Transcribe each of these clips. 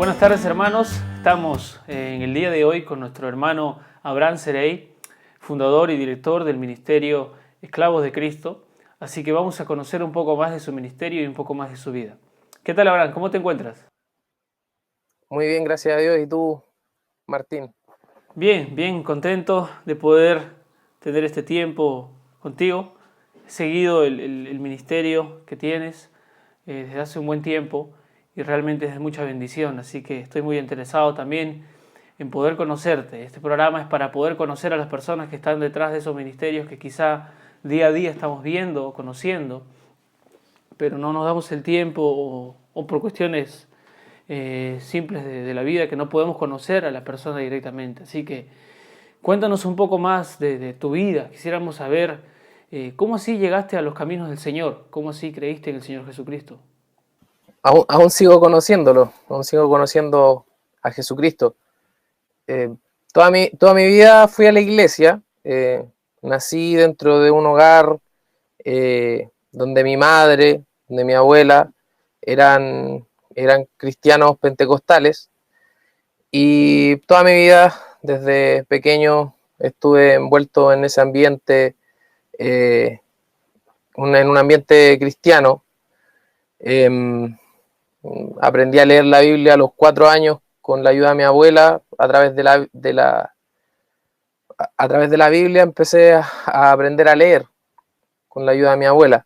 Buenas tardes, hermanos. Estamos en el día de hoy con nuestro hermano Abraham Serey, fundador y director del ministerio Esclavos de Cristo. Así que vamos a conocer un poco más de su ministerio y un poco más de su vida. ¿Qué tal, Abraham? ¿Cómo te encuentras? Muy bien, gracias a Dios. ¿Y tú, Martín? Bien, bien contento de poder tener este tiempo contigo. He seguido el ministerio que tienes desde hace un buen tiempo y realmente es de mucha bendición, así que estoy muy interesado también en poder conocerte. Este programa es para poder conocer a las personas que están detrás de esos ministerios que quizá día a día estamos viendo o conociendo, pero no nos damos el tiempo o por cuestiones simples de la vida que no podemos conocer a la persona directamente. Así que cuéntanos un poco más de tu vida. Quisiéramos saber cómo así llegaste a los caminos del Señor, cómo así creíste en el Señor Jesucristo. Aún sigo conociéndolo, aún sigo conociendo a Jesucristo. Eh, toda mi vida fui a la iglesia. Nací dentro de un hogar donde mi madre, donde mi abuela eran cristianos pentecostales, y toda mi vida, desde pequeño, estuve envuelto en ese ambiente, eh, en un ambiente cristiano. Em, Aprendí a leer la Biblia a los 4 años con la ayuda de mi abuela. A través de la Biblia empecé a aprender a leer con la ayuda de mi abuela.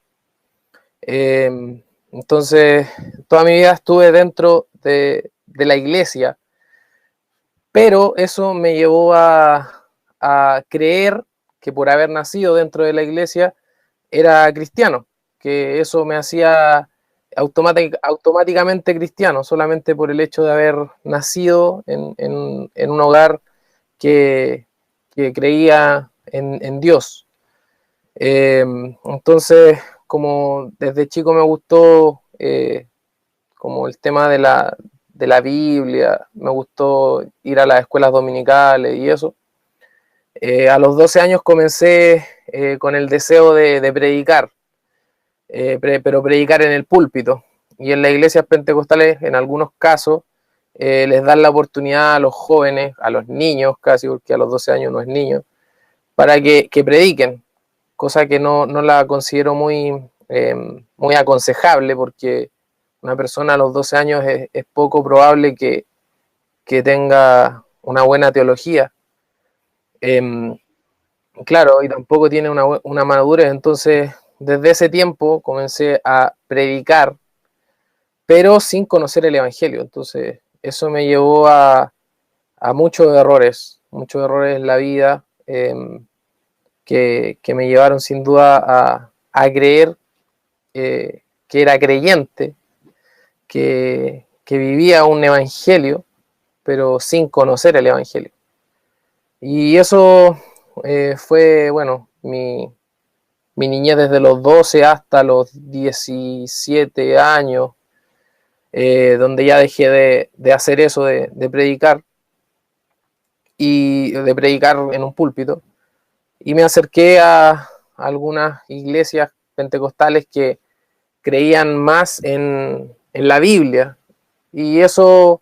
Entonces, toda mi vida estuve dentro de la iglesia, pero eso me llevó a creer que por haber nacido dentro de la iglesia era cristiano, que eso me hacía automáticamente cristiano, solamente por el hecho de haber nacido en un hogar que, que creía en Dios. Entonces, como desde chico me gustó como el tema de la Biblia, me gustó ir a las escuelas dominicales y eso. A los 12 años comencé con el deseo de predicar, pero predicar en el púlpito. Y en las iglesias pentecostales, en algunos casos, les dan la oportunidad a los jóvenes, a los niños casi, porque a los 12 años no es niño, para que prediquen, cosa que no la considero muy aconsejable, porque una persona a los 12 años es poco probable que tenga una buena teología. Eh, claro, y tampoco tiene una madurez. Entonces, desde ese tiempo comencé a predicar, pero sin conocer el Evangelio. Entonces, eso me llevó a muchos errores en la vida, que me llevaron sin duda a creer que era creyente, que vivía un Evangelio, pero sin conocer el Evangelio. Y eso fue, bueno, mi niñez desde los 12 hasta los 17 años, donde ya dejé de hacer eso, de predicar, y de predicar en un púlpito, y me acerqué a algunas iglesias pentecostales que creían más en la Biblia, y eso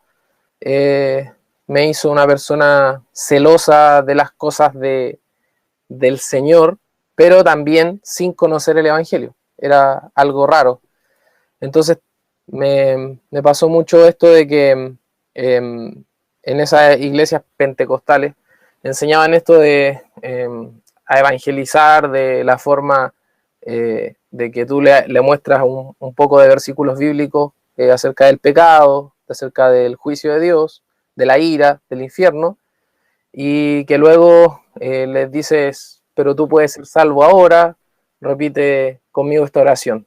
eh, me hizo una persona celosa de las cosas del Señor, pero también sin conocer el Evangelio. Era algo raro. Entonces me pasó mucho esto de que en esas iglesias pentecostales enseñaban esto de a evangelizar de la forma de que tú le muestras un poco de versículos bíblicos acerca del pecado, acerca del juicio de Dios, de la ira, del infierno, y que luego les dices, pero tú puedes ser salvo ahora, repite conmigo esta oración.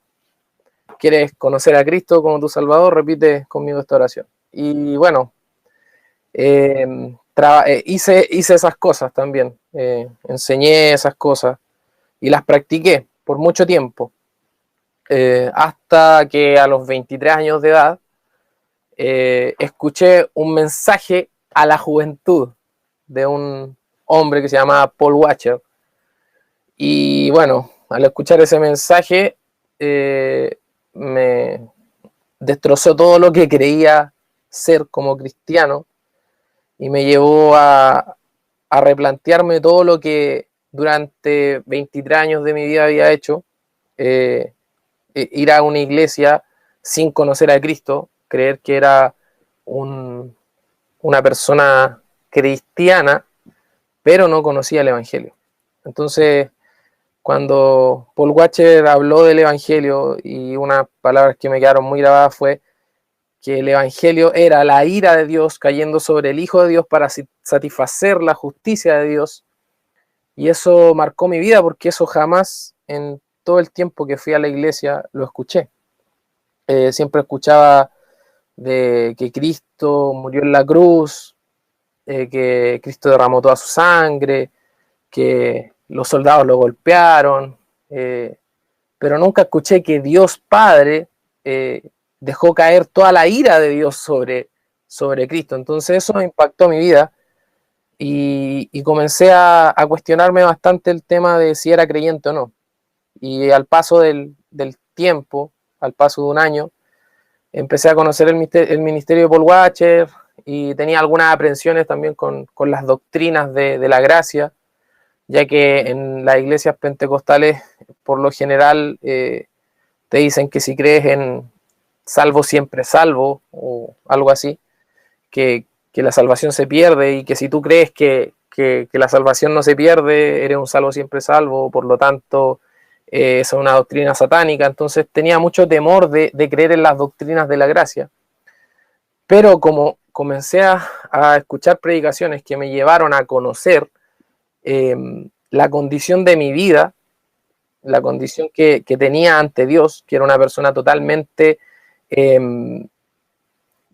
¿Quieres conocer a Cristo como tu Salvador? Repite conmigo esta oración. Y bueno, hice esas cosas también, enseñé esas cosas y las practiqué por mucho tiempo, hasta que a los 23 años de edad escuché un mensaje a la juventud de un hombre que se llama Paul Washer. Y bueno, al escuchar ese mensaje, me destrozó todo lo que creía ser como cristiano y me llevó a replantearme todo lo que durante 23 años de mi vida había hecho, ir a una iglesia sin conocer a Cristo, creer que era una persona cristiana, pero no conocía el Evangelio. Entonces, cuando Paul Washer habló del Evangelio, y unas palabras que me quedaron muy grabadas fue que el Evangelio era la ira de Dios cayendo sobre el Hijo de Dios para satisfacer la justicia de Dios. Y eso marcó mi vida, porque eso jamás en todo el tiempo que fui a la iglesia lo escuché. Siempre escuchaba de que Cristo murió en la cruz, que Cristo derramó toda su sangre, que los soldados lo golpearon, pero nunca escuché que Dios Padre dejó caer toda la ira de Dios sobre Cristo. Entonces eso impactó mi vida y comencé a cuestionarme bastante el tema de si era creyente o no. Y al paso del tiempo, al paso de un año, empecé a conocer el ministerio de Paul Washer y tenía algunas aprensiones también con las doctrinas de la gracia, ya que en las iglesias pentecostales por lo general te dicen que si crees en salvo siempre salvo o algo así, que la salvación se pierde, y que si tú crees que la salvación no se pierde, eres un salvo siempre salvo, por lo tanto es una doctrina satánica. Entonces tenía mucho temor de creer en las doctrinas de la gracia, pero como comencé a escuchar predicaciones que me llevaron a conocer la condición de mi vida, la condición que tenía ante Dios, que era una persona totalmente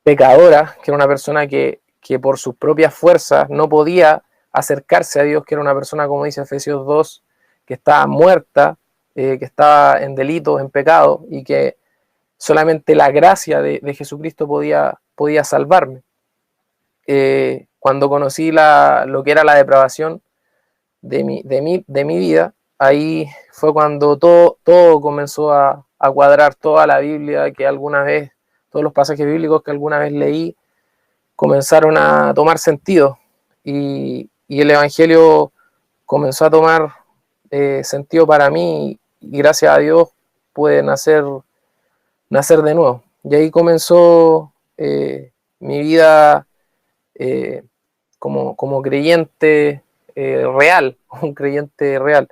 pecadora, que era una persona que por sus propias fuerzas no podía acercarse a Dios, que era una persona, como dice Efesios 2, que estaba muerta, que estaba en delitos, en pecado, y que solamente la gracia de Jesucristo podía salvarme. Cuando conocí lo que era la depravación de mi vida, ahí fue cuando todo comenzó a cuadrar, toda la Biblia que alguna vez, todos los pasajes bíblicos que alguna vez leí, comenzaron a tomar sentido, y el Evangelio comenzó a tomar sentido para mí, y gracias a Dios pude nacer de nuevo. Y ahí comenzó mi vida como creyente real, un creyente real.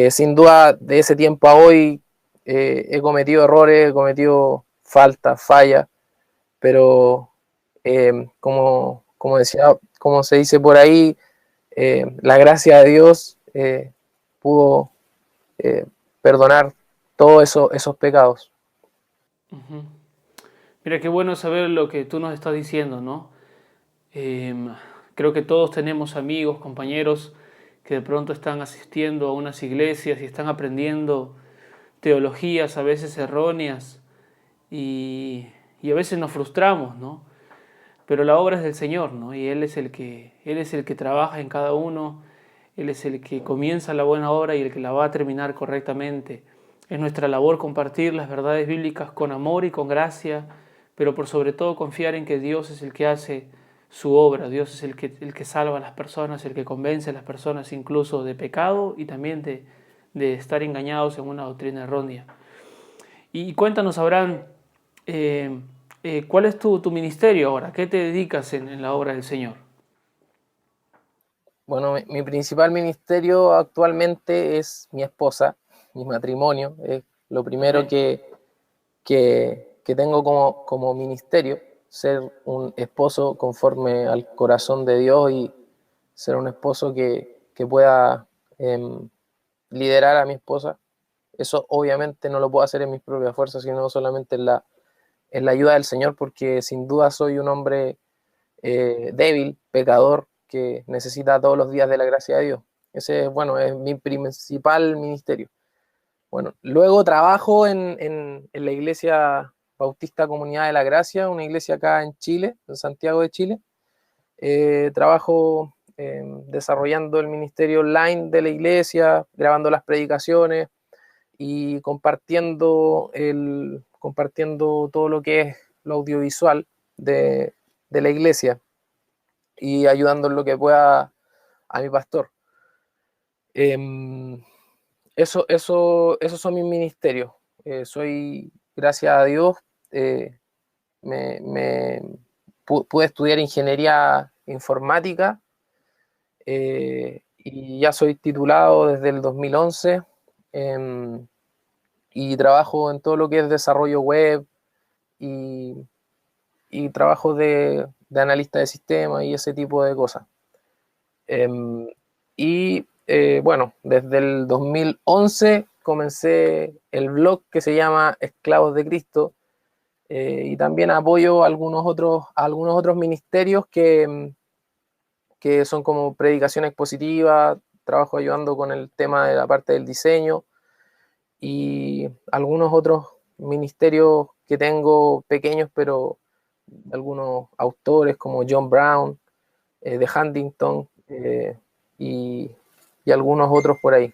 Sin duda, de ese tiempo a hoy he cometido errores, he cometido faltas, fallas, pero como se dice por ahí, la gracia de Dios pudo eh, perdonar todos esos pecados. Ujú. Mira, qué bueno saber lo que tú nos estás diciendo, ¿no? Em, Creo que todos tenemos amigos, compañeros que de pronto están asistiendo a unas iglesias y están aprendiendo teologías a veces erróneas y a veces nos frustramos, ¿no? Pero la obra es del Señor, ¿no? Y Él es el que trabaja en cada uno, Él es el que comienza la buena obra y el que la va a terminar correctamente. Es nuestra labor compartir las verdades bíblicas con amor y con gracia, pero por sobre todo confiar en que Dios es el que hace su obra, Dios es el que salva a las personas, el que convence a las personas incluso de pecado y también de estar engañados en una doctrina errónea. Y cuéntanos, Abraham, ¿cuál es tu ministerio ahora? ¿Qué te dedicas en la obra del Señor? Bueno, mi principal ministerio actualmente es mi esposa, mi matrimonio. Es lo primero Amén. que tengo como ministerio, ser un esposo conforme al corazón de Dios, y ser un esposo que pueda liderar a mi esposa. Eso obviamente no lo puedo hacer en mis propias fuerzas, sino solamente en la ayuda del Señor, porque sin duda soy un hombre débil, pecador, que necesita todos los días de la gracia de Dios. Ese, bueno, es mi principal ministerio. Bueno, luego trabajo en la Iglesia Bautista Comunidad de la Gracia, una iglesia acá en Chile, en Santiago de Chile. Trabajo desarrollando el ministerio online de la iglesia, grabando las predicaciones y compartiendo todo lo que es lo audiovisual. de la iglesia y ayudando en lo que pueda a mi pastor. Esos son mis ministerios. Gracias a Dios, pude estudiar ingeniería informática y ya soy titulado desde el 2011 y trabajo en todo lo que es desarrollo web y, y trabajo de analista de sistemas y ese tipo de cosas. Bueno, desde el 2011 comencé el blog que se llama Esclavos de Cristo y también apoyo a algunos otros ministerios que son como predicación expositiva, trabajo ayudando con el tema de la parte del diseño y algunos otros ministerios que tengo pequeños, pero algunos autores como John Brown, de Huntington y, y algunos otros por ahí.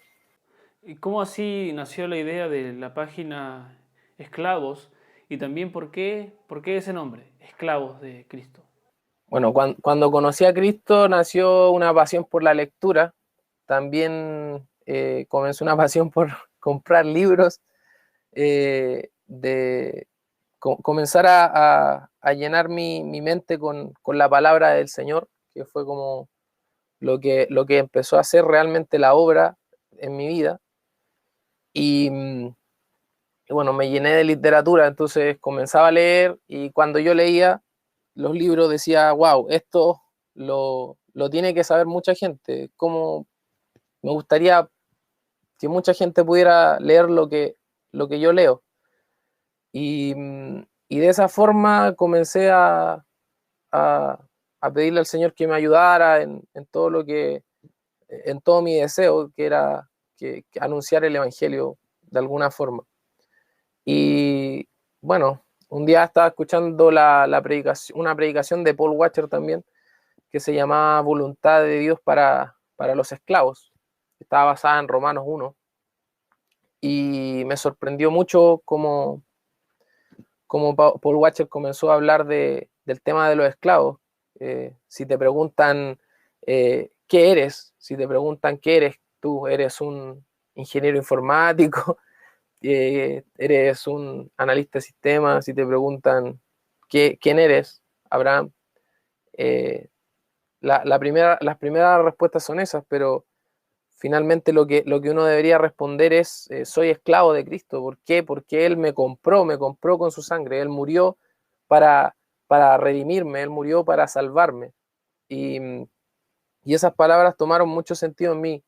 ¿Y cómo así nació la idea de la página Esclavos? Y también por qué ese nombre, Esclavos de Cristo. Bueno, cuando conocí a Cristo nació una pasión por la lectura, también comenzó una pasión por comprar libros, comenzar a llenar mi mente con la palabra del Señor, que fue como lo que empezó a hacer realmente la obra en mi vida. Y bueno, me llené de literatura, entonces comenzaba a leer y cuando yo leía los libros decía, wow, esto lo tiene que saber mucha gente. Como me gustaría que mucha gente pudiera leer lo que yo leo. Y de esa forma comencé a, a pedirle al Señor que me ayudara en todo mi deseo, que era que anunciar el Evangelio de alguna forma. Y bueno, un día estaba escuchando una predicación de Paul Washer también, que se llamaba Voluntad de Dios para los esclavos. Estaba basada en Romanos 1. Y me sorprendió mucho cómo Paul Washer comenzó a hablar del tema de los esclavos. Si te preguntan qué eres, si te preguntan qué eres, tú eres un ingeniero informático, eres un analista de sistemas, si te preguntan quién eres, Abraham, las primeras respuestas son esas, pero finalmente lo que uno debería responder es, soy esclavo de Cristo. ¿Por qué? Porque Él me compró con su sangre, Él murió para, para redimirme, Él murió para salvarme. Y, y esas palabras tomaron mucho sentido en mí.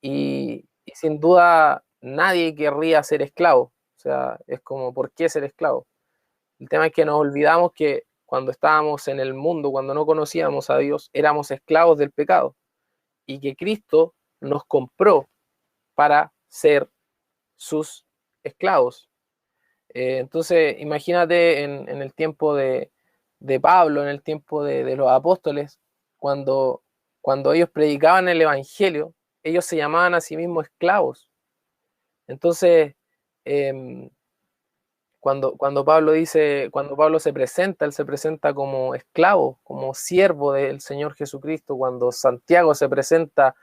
Y sin duda nadie querría ser esclavo. O sea, es como, ¿por qué ser esclavo? El tema es que nos olvidamos que cuando estábamos en el mundo, cuando no conocíamos a Dios, éramos esclavos del pecado y que Cristo nos compró para ser sus esclavos. Entonces, imagínate en el tiempo de Pablo, en el tiempo de los apóstoles, cuando ellos predicaban el Evangelio, ellos se llamaban a sí mismos esclavos. Entonces, eh, cuando Pablo se presenta, él se presenta como esclavo, como siervo del Señor Jesucristo. Cuando Santiago se presenta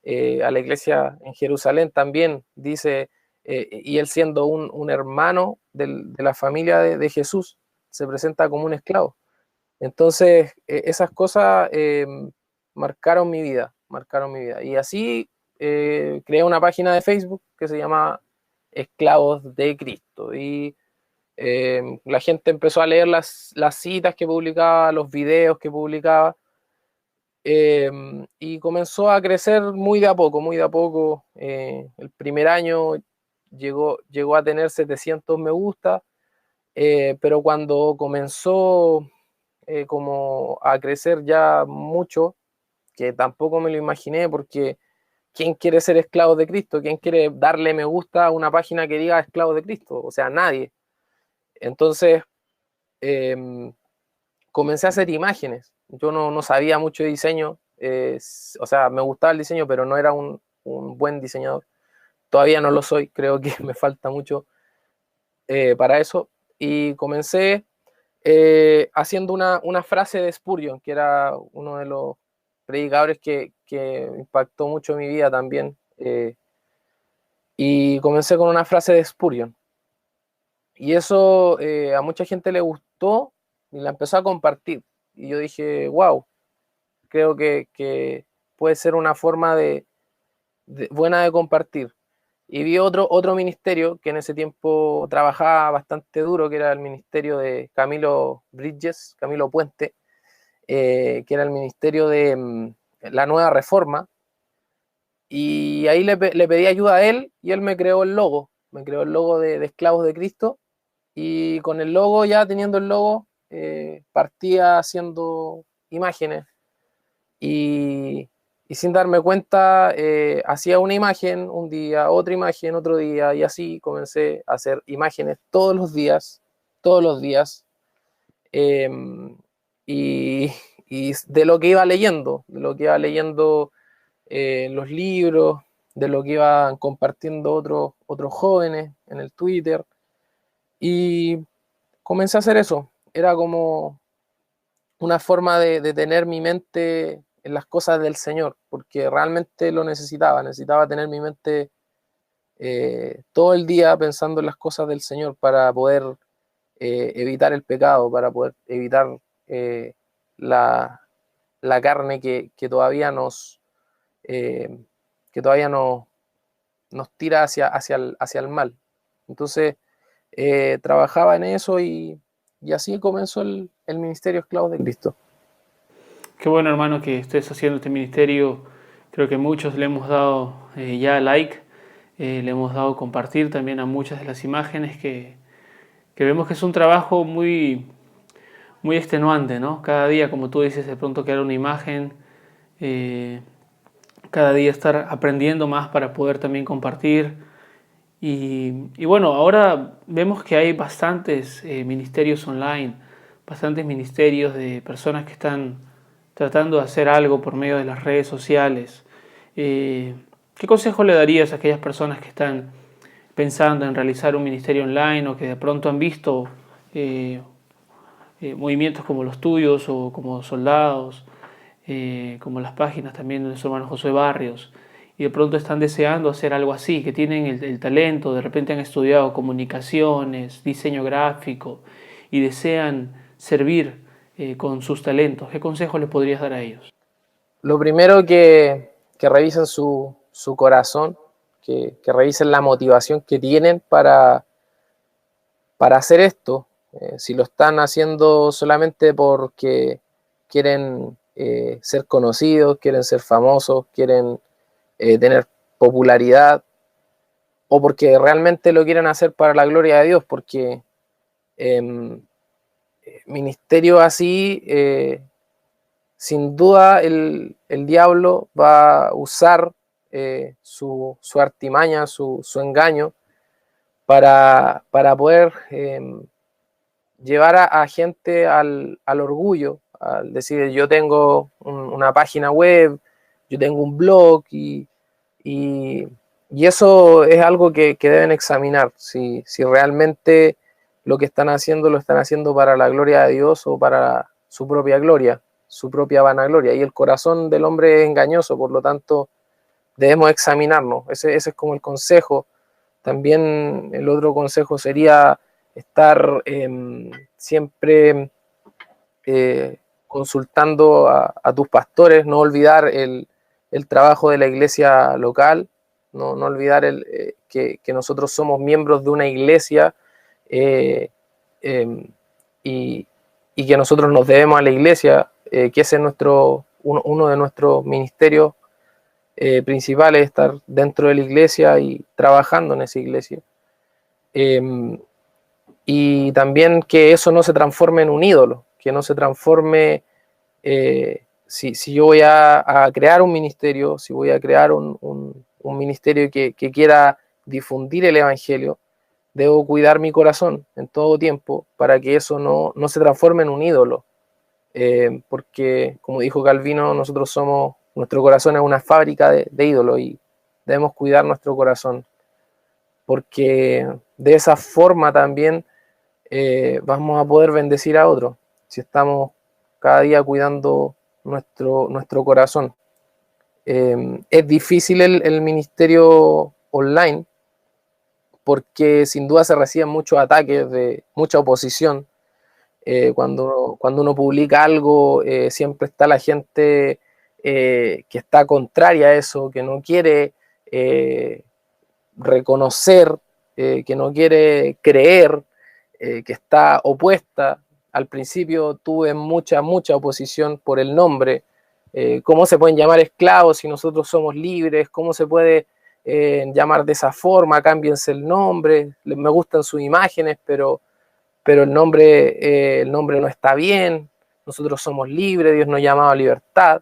a la iglesia en Jerusalén, también dice, y él siendo un hermano de la familia de Jesús, se presenta como un esclavo. Entonces, esas cosas marcaron mi vida, marcaron mi vida. Y así creé una página de Facebook que se llama Esclavos de Cristo. Y la gente empezó a leer las citas que publicaba, los videos que publicaba, y comenzó a crecer muy de a poco, muy de a poco. El primer año llegó a tener 700 me gusta, pero cuando comenzó como a crecer ya mucho, que tampoco me lo imaginé, porque ¿quién quiere ser esclavo de Cristo? ¿Quién quiere darle me gusta a una página que diga esclavo de Cristo? O sea, nadie. Entonces, comencé a hacer imágenes. Yo no sabía mucho de diseño, o sea, me gustaba el diseño, pero no era un buen diseñador. Todavía no lo soy, creo que me falta mucho para eso. Y comencé haciendo una frase de Spurgeon, que era uno de los predicadores que impactó mucho mi vida también. Y comencé con una frase de Spurgeon. Y eso a mucha gente le gustó y la empezó a compartir. Y yo dije, wow, creo que puede ser una forma buena de compartir. Y vi otro ministerio que en ese tiempo trabajaba bastante duro, que era el ministerio de Camilo Bridges, Camilo Puente, que era el ministerio de la Nueva Reforma. Y ahí le pedí ayuda a él y él me creó el logo de Esclavos de Cristo. Y con el logo, ya teniendo el logo, partía haciendo imágenes y, y sin darme cuenta hacía una imagen un día, otra imagen otro día, y así comencé a hacer imágenes todos los días, eh, y, y de lo que iba leyendo, los libros, de lo que iban compartiendo otros jóvenes en el Twitter, y comencé a hacer eso. Era como una forma de tener mi mente en las cosas del Señor, porque realmente lo necesitaba tener mi mente todo el día pensando en las cosas del Señor para poder evitar el pecado, para poder evitar eh, la, la, carne que todavía eh, nos tira hacia el mal. Entonces trabajaba en eso y así comenzó el ministerio Esclavos de Cristo. Qué bueno, hermano, que estés haciendo este ministerio. Creo que muchos le hemos dado ya like, le hemos dado compartir también a muchas de las imágenes que vemos que es un trabajo muy, muy extenuante, ¿no? Cada día, como tú dices, de pronto crear una imagen, cada día estar aprendiendo más para poder también compartir. Y bueno, ahora vemos que hay bastantes ministerios online, bastantes ministerios de personas que están tratando de hacer algo por medio de las redes sociales. ¿Qué consejo le darías a aquellas personas que están pensando en realizar un ministerio online o que de pronto han visto movimientos como los tuyos o como Soldados, como las páginas también de nuestro hermano José Barrios, y de pronto están deseando hacer algo así, que tienen el talento, de repente han estudiado comunicaciones, diseño gráfico y desean servir con sus talentos? ¿Qué consejo les podrías dar a ellos? Lo primero que revisen su corazón, que revisen la motivación que tienen para hacer esto. Si lo están haciendo solamente porque quieren ser conocidos, quieren ser famosos, quieren tener popularidad, o porque realmente lo quieren hacer para la gloria de Dios, porque ministerio así, sin duda el diablo va a usar su artimaña, su engaño, para poder llevar a gente al orgullo, al decir yo tengo una página web, yo tengo un blog, y eso es algo que deben examinar, si realmente lo que están haciendo lo están haciendo para la gloria de Dios o para su propia gloria, su propia vanagloria. Y el corazón del hombre es engañoso, por lo tanto debemos examinarnos. Ese es como el consejo. También el otro consejo sería estar siempre consultando a tus pastores, no olvidar el trabajo de la iglesia local, no olvidar que nosotros somos miembros de una iglesia eh, eh, y, y que nosotros nos debemos a la iglesia, que ese es uno de nuestros ministerios principales, estar dentro de la iglesia y trabajando en esa iglesia. Y también que eso no se transforme en un ídolo, que no se transforme, si yo voy a crear un ministerio, si voy a crear un ministerio que quiera difundir el evangelio, debo cuidar mi corazón en todo tiempo para que eso no se transforme en un ídolo, porque como dijo Calvino, nuestro corazón es una fábrica de ídolos y debemos cuidar nuestro corazón, porque de esa forma también vamos a poder bendecir a otros si estamos cada día cuidando nuestro corazón. Es difícil el ministerio online porque sin duda se reciben muchos ataques, de mucha oposición. Cuando uno publica algo, siempre está la gente que está contraria a eso, que no quiere reconocer, que no quiere creer, que está opuesta. Al principio tuve mucha oposición por el nombre. ¿Cómo se pueden llamar esclavos si nosotros somos libres? ¿Cómo se puede llamar de esa forma? Cámbiense el nombre. Me gustan sus imágenes, pero el nombre no está bien. Nosotros somos libres, Dios nos llamaba a libertad.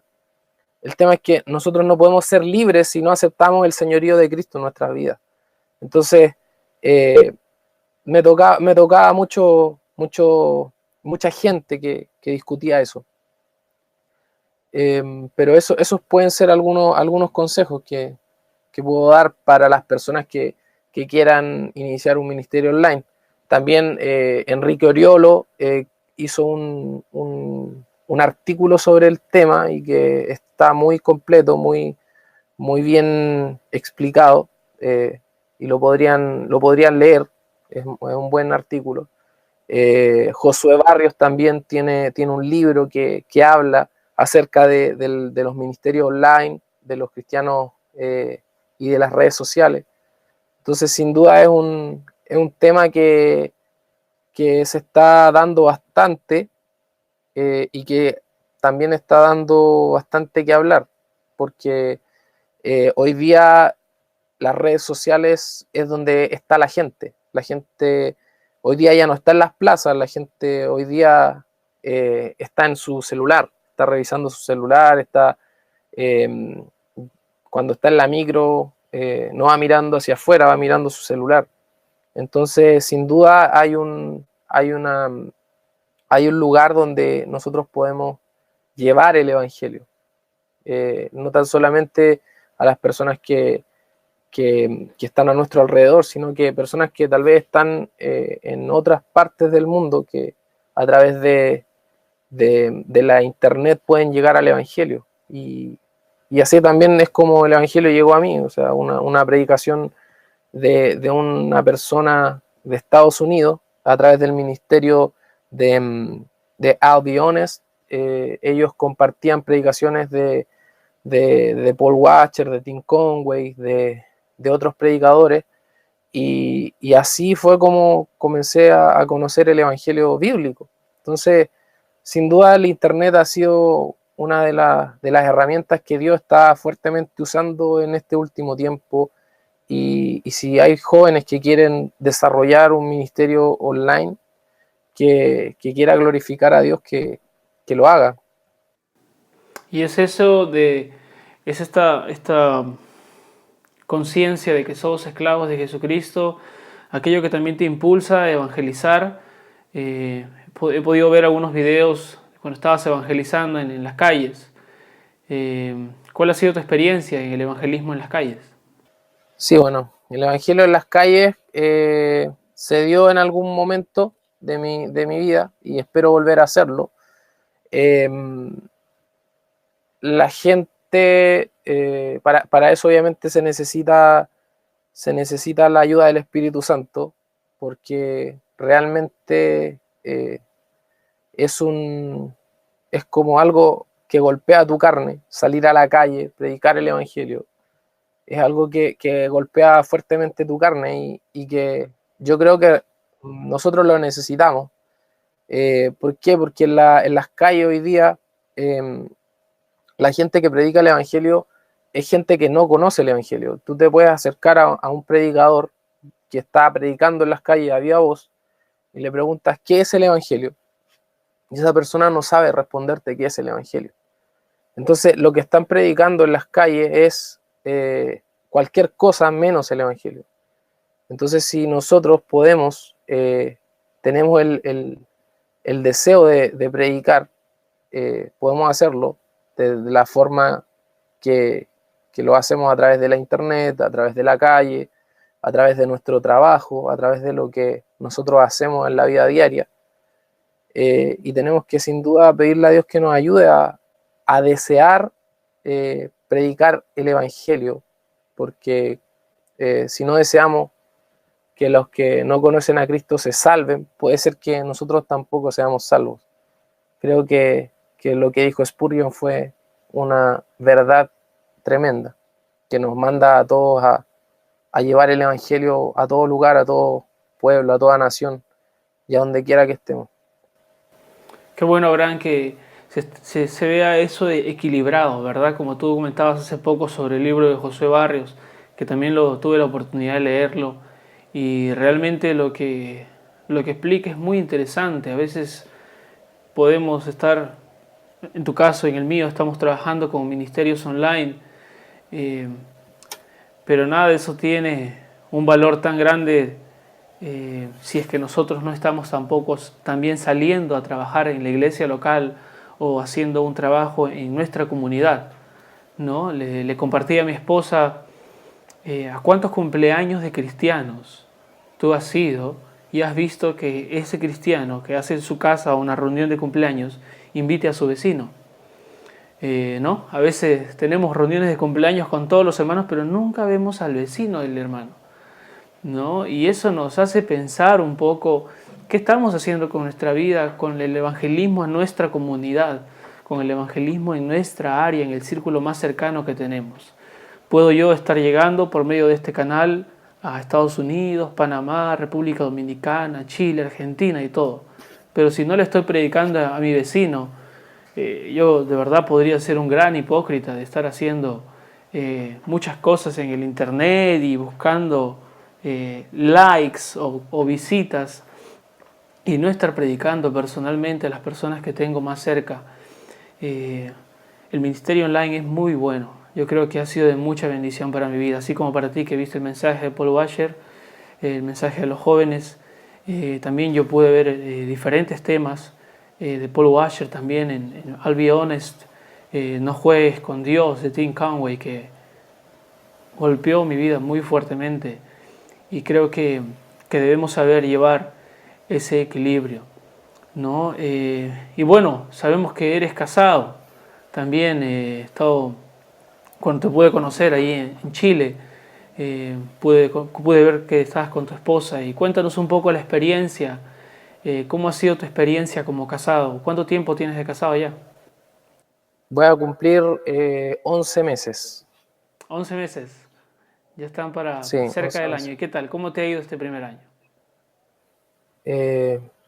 El tema es que nosotros no podemos ser libres si no aceptamos el señorío de Cristo en nuestras vidas. Entonces, me tocaba mucha gente que discutía eso. Pero esos pueden ser algunos consejos que puedo dar para las personas que quieran iniciar un ministerio online. También Enrique Oriolo hizo un artículo sobre el tema y que está muy completo, muy bien explicado, y lo podrían leer. Es un buen artículo. Josué Barrios también tiene un libro que habla acerca de los ministerios online, de los cristianos y de las redes sociales. Entonces, sin duda es un tema que se está dando bastante, y que también está dando bastante que hablar, porque hoy día las redes sociales es donde está la gente. La gente hoy día ya no está en las plazas, la gente hoy día está en su celular, está revisando su celular, está cuando está en la micro, no va mirando hacia afuera, va mirando su celular. Entonces, sin duda hay un lugar donde nosotros podemos llevar el evangelio, no tan solamente a las personas que están a nuestro alrededor, sino que personas que tal vez están en otras partes del mundo, que a través de la internet pueden llegar al evangelio. Y así también es como el evangelio llegó a mí, o sea, una predicación de una persona de Estados Unidos a través del ministerio de I'll Be Honest. Ellos compartían predicaciones de Paul Washer, de Tim Conway, de otros predicadores, y así fue como comencé a conocer el evangelio bíblico. Entonces, sin duda el internet ha sido una de las herramientas que Dios está fuertemente usando en este último tiempo, y si hay jóvenes que quieren desarrollar un ministerio online que quiera glorificar a Dios, que lo haga. Y es esta conciencia de que somos esclavos de Jesucristo, aquello que también te impulsa a evangelizar. He podido ver algunos videos cuando estabas evangelizando en las calles. ¿Cuál ha sido tu experiencia en el evangelismo en las calles? Sí, bueno, el evangelio en las calles se dio en algún momento de mi vida, y espero volver a hacerlo. La gente, para eso obviamente se necesita la ayuda del Espíritu Santo, porque realmente es como algo que golpea tu carne. Salir a la calle, predicar el evangelio, es algo que golpea fuertemente tu carne, y que yo creo que nosotros lo necesitamos. ¿Por qué? Porque en las calles hoy día la gente que predica el evangelio es gente que no conoce el evangelio. Tú te puedes acercar a un predicador que está predicando en las calles a viva voz y le preguntas ¿qué es el evangelio? Y esa persona no sabe responderte qué es el evangelio. Entonces, lo que están predicando en las calles es cualquier cosa menos el evangelio. Entonces, si nosotros tenemos el deseo de predicar, podemos hacerlo de la forma que lo hacemos a través de la internet, a través de la calle, a través de nuestro trabajo, a través de lo que nosotros hacemos en la vida diaria. Y tenemos que sin duda pedirle a Dios que nos ayude a desear predicar el Evangelio, porque si no deseamos que los que no conocen a Cristo se salven, puede ser que nosotros tampoco seamos salvos. Creo que lo que dijo Spurgeon fue una verdad tremenda, que nos manda a todos a llevar el Evangelio a todo lugar, a todo pueblo, a toda nación y a donde quiera que estemos. Qué bueno, Abraham, que se vea eso equilibrado, ¿verdad? Como tú comentabas hace poco sobre el libro de Josué Barrios, que también tuve la oportunidad de leerlo, y realmente lo que explica es muy interesante. A veces podemos estar, en tu caso, en el mío, estamos trabajando con ministerios online, eh, pero nada de eso tiene un valor tan grande si es que nosotros no estamos tampoco también saliendo a trabajar en la iglesia local o haciendo un trabajo en nuestra comunidad, ¿no? Le compartí a mi esposa a cuántos cumpleaños de cristianos tú has ido y has visto que ese cristiano que hace en su casa una reunión de cumpleaños invite a su vecino. ¿No? A veces tenemos reuniones de cumpleaños con todos los hermanos, pero nunca vemos al vecino del hermano, ¿no? Y eso nos hace pensar un poco qué estamos haciendo con nuestra vida, con el evangelismo en nuestra comunidad, con el evangelismo en nuestra área, en el círculo más cercano que tenemos. Puedo yo estar llegando por medio de este canal a Estados Unidos, Panamá, República Dominicana, Chile, Argentina y todo. Pero si no le estoy predicando a mi vecino, yo de verdad podría ser un gran hipócrita de estar haciendo muchas cosas en el internet y buscando likes o visitas y no estar predicando personalmente a las personas que tengo más cerca. El ministerio online es muy bueno. Yo creo que ha sido de mucha bendición para mi vida, así como para ti que viste el mensaje de Paul Washer, el mensaje de los jóvenes. También yo pude ver diferentes temas de Paul Washer también en I'll Be Honest, No juegues con Dios, de Tim Conway, que golpeó mi vida muy fuertemente. Y creo que debemos saber llevar ese equilibrio, ¿no? Y bueno, sabemos que eres casado. También he estado, cuando te pude conocer ahí en Chile, pude ver que estabas con tu esposa. Y cuéntanos un poco la experiencia. ¿Cómo ha sido tu experiencia como casado? ¿Cuánto tiempo tienes de casado ya? Voy a cumplir 11 meses. 11 meses. Ya están para Sí, cerca 11 del año. meses. ¿Y qué tal? ¿Cómo te ha ido este primer año?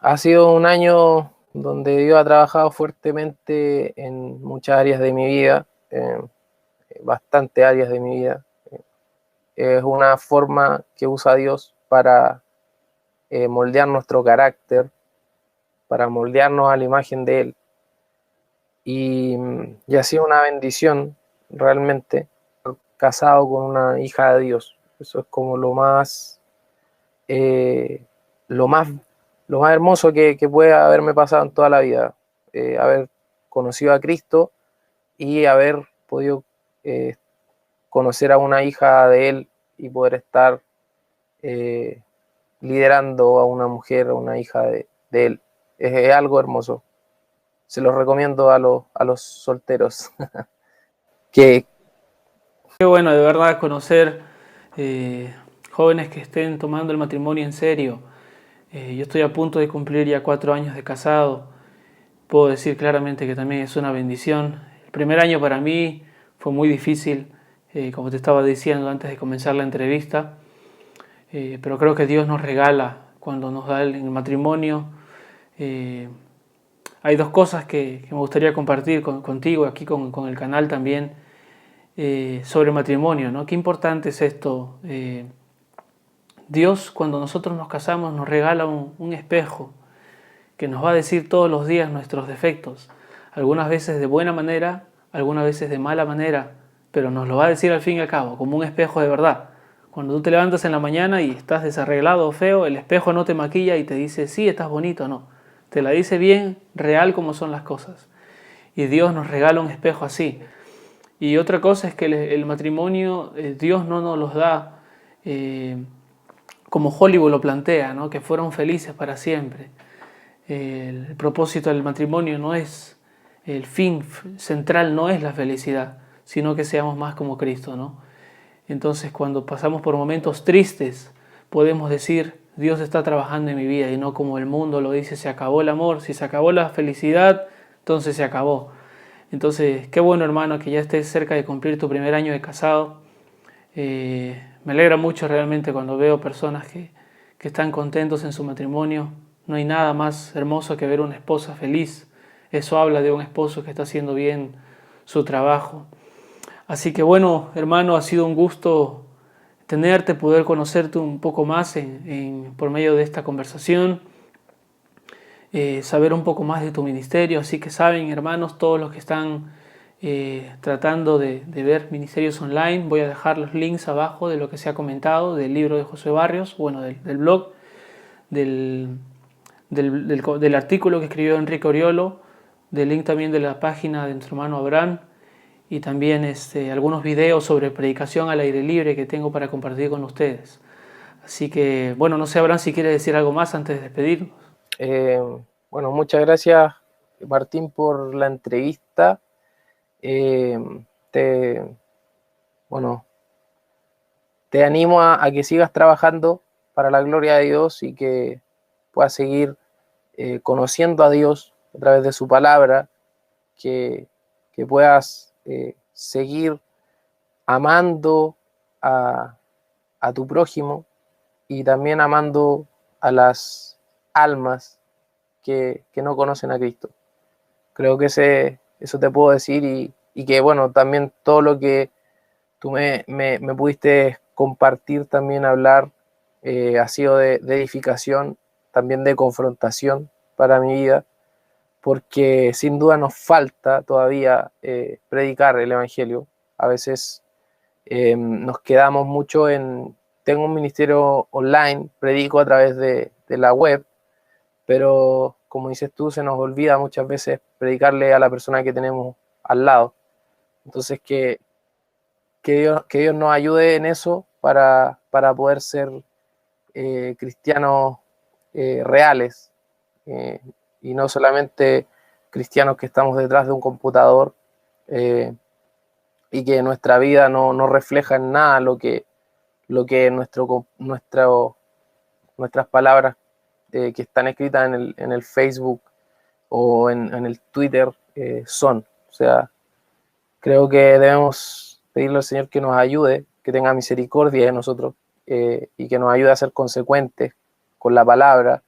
Ha sido un año donde Dios ha trabajado fuertemente en muchas áreas de mi vida, bastantes áreas de mi vida. Es una forma que usa Dios para moldear nuestro carácter, para moldearnos a la imagen de Él. Y ha sido una bendición realmente casado con una hija de Dios. Eso es como eh, lo más, lo más hermoso que puede haberme pasado en toda la vida. Haber conocido a Cristo y haber podido conocer a una hija de Él y poder estar eh, liderando a una mujer, a una hija de Él. Es algo hermoso. Se los recomiendo a los solteros. que Qué bueno, de verdad, conocer jóvenes que estén tomando el matrimonio en serio. Yo estoy a punto de cumplir ya 4 años de casado. Puedo decir claramente que también es una bendición. El primer año para mí fue muy difícil, como te estaba diciendo antes de comenzar la entrevista. Pero creo que Dios nos regala cuando nos da el matrimonio. Hay dos cosas que me gustaría compartir contigo, aquí con el canal también, sobre matrimonio, ¿no? Qué importante es esto. Dios, cuando nosotros nos casamos, nos regala un espejo que nos va a decir todos los días nuestros defectos. Algunas veces de buena manera, algunas veces de mala manera, pero nos lo va a decir al fin y al cabo, como un espejo de verdad. Cuando tú te levantas en la mañana y estás desarreglado o feo, el espejo no te maquilla y te dice, sí, estás bonito, no. Te la dice bien, real como son las cosas. Y Dios nos regala un espejo así. Y otra cosa es que el matrimonio, Dios no nos los da como Hollywood lo plantea, ¿no? Que fueron felices para siempre. El propósito del matrimonio no es, el fin central no es la felicidad, sino que seamos más como Cristo, ¿no? Entonces, cuando pasamos por momentos tristes, podemos decir, Dios está trabajando en mi vida, y no como el mundo lo dice, se acabó el amor, si se acabó la felicidad, entonces se acabó. Entonces, qué bueno, hermano, que ya estés cerca de cumplir tu primer año de casado. Me alegra mucho realmente cuando veo personas que están contentos en su matrimonio. No hay nada más hermoso que ver una esposa feliz. Eso habla de un esposo que está haciendo bien su trabajo. Así que bueno, hermano, ha sido un gusto tenerte, poder conocerte un poco más por medio de esta conversación, saber un poco más de tu ministerio. Así que saben, hermanos, todos los que están tratando de ver ministerios online, voy a dejar los links abajo de lo que se ha comentado, del libro de Josué Barrios, bueno, del blog, del artículo que escribió Enrique Oriolo, del link también de la página de nuestro hermano Abraham, y también algunos videos sobre predicación al aire libre que tengo para compartir con ustedes. Así que, bueno, no sé, Abraham, si quieres decir algo más antes de despedirnos. Bueno, muchas gracias, Martín, por la entrevista. Te animo a que sigas trabajando para la gloria de Dios y que puedas seguir conociendo a Dios a través de su palabra, que puedas seguir amando a tu prójimo y también amando a las almas que no conocen a Cristo. Creo que eso te puedo decir y que, bueno, también todo lo que tú me pudiste compartir, también hablar, ha sido de edificación, también de confrontación para mi vida, porque sin duda nos falta todavía predicar el Evangelio. A veces nos quedamos mucho tengo un ministerio online, predico a través de la web, pero como dices tú, se nos olvida muchas veces predicarle a la persona que tenemos al lado. Entonces que Dios nos ayude en eso para poder ser cristianos reales, y no solamente cristianos que estamos detrás de un computador, y que nuestra vida no refleja en nada lo que nuestras palabras que están escritas en el Facebook o en el Twitter son. O sea, creo que debemos pedirle al Señor que nos ayude, que tenga misericordia de nosotros, y que nos ayude a ser consecuentes con la palabra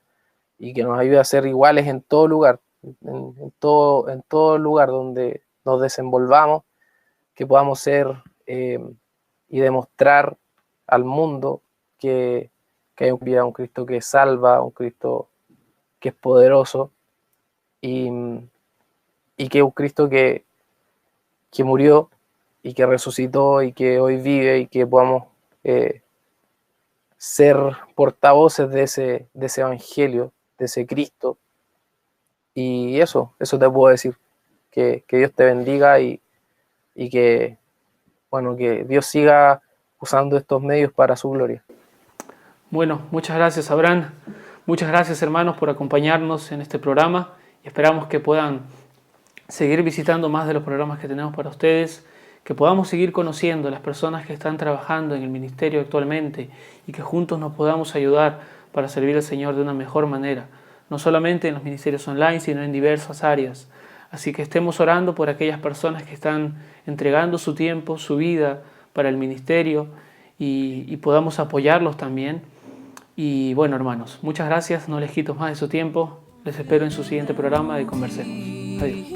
y que nos ayude a ser iguales en todo lugar, en todo lugar donde nos desenvolvamos, que podamos ser y demostrar al mundo que hay un Cristo que salva, un Cristo que es poderoso y que es un Cristo que murió y que resucitó y que hoy vive, y que podamos ser portavoces de ese Evangelio, de ese Cristo. Y eso te puedo decir, que Dios te bendiga y que, bueno, que Dios siga usando estos medios para su gloria. Bueno, muchas gracias, Abraham. Muchas gracias, hermanos, por acompañarnos en este programa, y esperamos que puedan seguir visitando más de los programas que tenemos para ustedes, que podamos seguir conociendo a las personas que están trabajando en el ministerio actualmente y que juntos nos podamos ayudar para servir al Señor de una mejor manera, no solamente en los ministerios online, sino en diversas áreas. Así que estemos orando por aquellas personas que están entregando su tiempo, su vida para el ministerio, y podamos apoyarlos también. Y bueno, hermanos, muchas gracias, no les quito más de su tiempo, les espero en su siguiente programa de Conversemos. Adiós.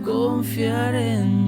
Confiar en